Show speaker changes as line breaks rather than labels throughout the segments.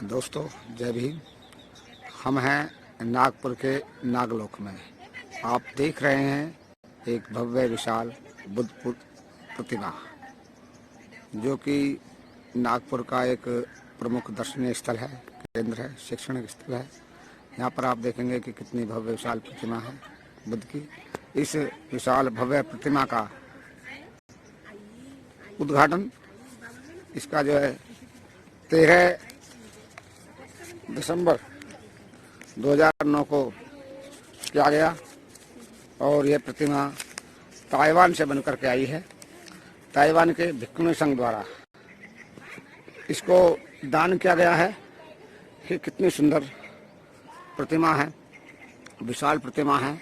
दोस्तों जय भीम। हम हैं नागपुर के नागलोक में। आप देख रहे हैं एक भव्य विशाल बुद्ध प्रतिमा, जो कि नागपुर का एक प्रमुख दर्शनीय स्थल है, केंद्र है, शैक्षणिक स्थल है। यहाँ पर आप देखेंगे कि कितनी भव्य विशाल प्रतिमा है बुद्ध की। इस विशाल भव्य प्रतिमा का उद्घाटन इसका जो है 13 दिसंबर 2009 को किया गया और यह प्रतिमा ताइवान से बनकर के आई है। ताइवान के भिक्षु संघ द्वारा इसको दान किया गया है। ये कितनी सुंदर प्रतिमा है, विशाल प्रतिमा है।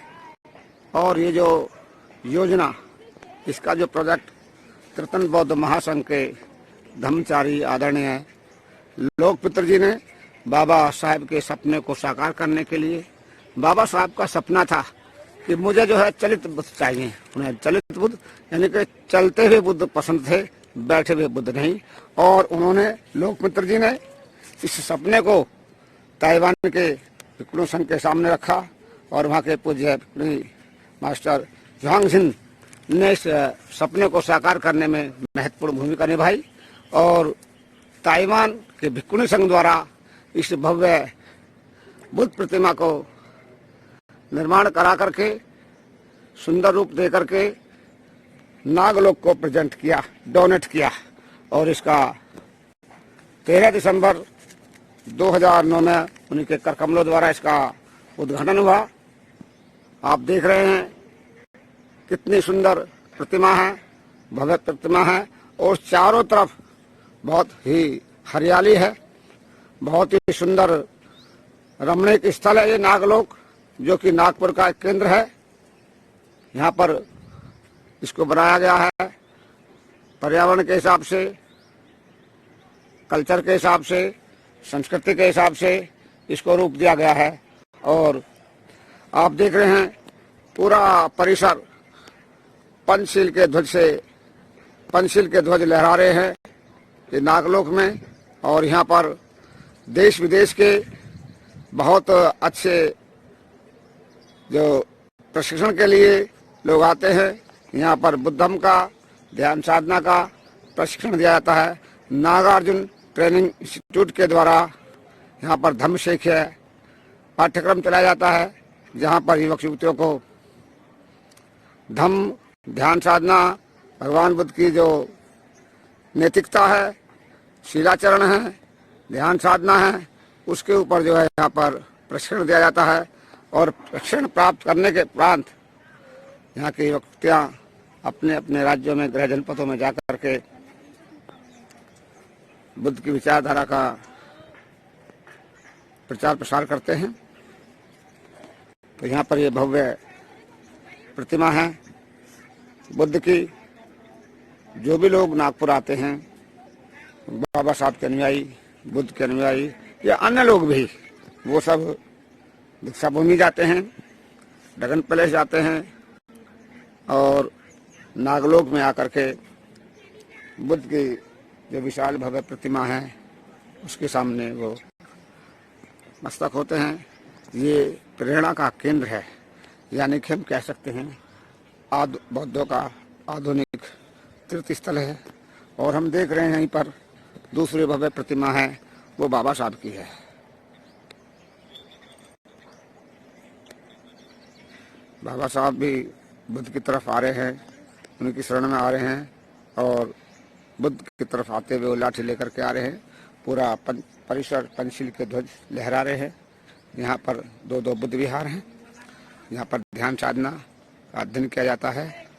और ये जो योजना, इसका जो प्रोजेक्ट कीर्तन बौद्ध महासंघ के धम्मचारी आदरणीय लोकपित्र जी ने बाबा साहब के सपने को साकार करने के लिए, बाबा साहब का सपना था कि मुझे जो है चलित बुद्ध चाहिए। उन्हें चलित बुद्ध यानी कि चलते हुए बुद्ध पसंद थे, बैठे हुए बुद्ध नहीं। और उन्होंने लोकमित्र जी ने इस सपने को ताइवान के भिक्षु संघ के सामने रखा और वहाँ के पूज्य मास्टर झांगजिन ने इस सपने को साकार करने में महत्वपूर्ण भूमिका निभाई। और ताइवान के भिक्षु संघ द्वारा इस भव्य बुद्ध प्रतिमा को निर्माण करा करके सुंदर रूप दे करके नागलोक को प्रेजेंट किया, डोनेट किया। और इसका 13 दिसंबर 2009 में उन्हीं के कर कमलों द्वारा इसका उद्घाटन हुआ। आप देख रहे हैं कितनी सुंदर प्रतिमा है, भव्य प्रतिमा है। और चारों तरफ बहुत ही हरियाली है, बहुत ही सुंदर रमणीक स्थल है ये नागलोक, जो कि नागपुर का एक केंद्र है। यहाँ पर इसको बनाया गया है पर्यावरण के हिसाब से, कल्चर के हिसाब से, संस्कृति के हिसाब से इसको रूप दिया गया है। और आप देख रहे हैं पूरा परिसर पंचशील के ध्वज लहरा रहे हैं ये नागलोक में। और यहाँ पर देश विदेश के बहुत अच्छे जो प्रशिक्षण के लिए लोग आते हैं। यहाँ पर बुद्धम का, ध्यान साधना का प्रशिक्षण दिया जाता है। नागार्जुन ट्रेनिंग इंस्टीट्यूट के द्वारा यहाँ पर धम्म शिक्षा पाठ्यक्रम चलाया जाता है, जहाँ पर युवक युवतियों को धम्म, ध्यान साधना, भगवान बुद्ध की जो नैतिकता है, शीलाचरण है, ध्यान साधना है, उसके ऊपर जो है यहाँ पर प्रशिक्षण दिया जाता है। और प्रशिक्षण प्राप्त करने के उपरांत यहाँ के युवतियाँ अपने अपने राज्यों में, गृह जनपदों में जाकर के बुद्ध की विचारधारा का प्रचार प्रसार करते हैं। तो यहाँ पर ये भव्य प्रतिमा है बुद्ध की। जो भी लोग नागपुर आते हैं, बाबा साहब के अनुयायी, बुद्ध के अनुयायी या अन्य लोग भी, वो सब दीक्षा भूमि जाते हैं, ड्रैगन पैलेस जाते हैं और नागलोक में आकर के बुद्ध की जो विशाल भव्य प्रतिमा है उसके सामने वो मस्तक होते हैं। ये प्रेरणा का केंद्र है, यानी कि हम कह सकते हैं बौद्धों का आधुनिक तीर्थ स्थल है। और हम देख रहे हैं यहीं पर दूसरी भव्य प्रतिमा है, वो बाबा साहब की है। बाबा साहब भी बुद्ध की तरफ आ रहे हैं, उनकी शरण में आ रहे हैं और बुद्ध की तरफ आते हुए वो लाठी लेकर के आ रहे हैं। पूरा परिसर पंचशील के ध्वज लहरा रहे हैं। यहाँ पर दो बुद्ध विहार हैं। यहाँ पर ध्यान साधना का अध्ययन किया जाता है।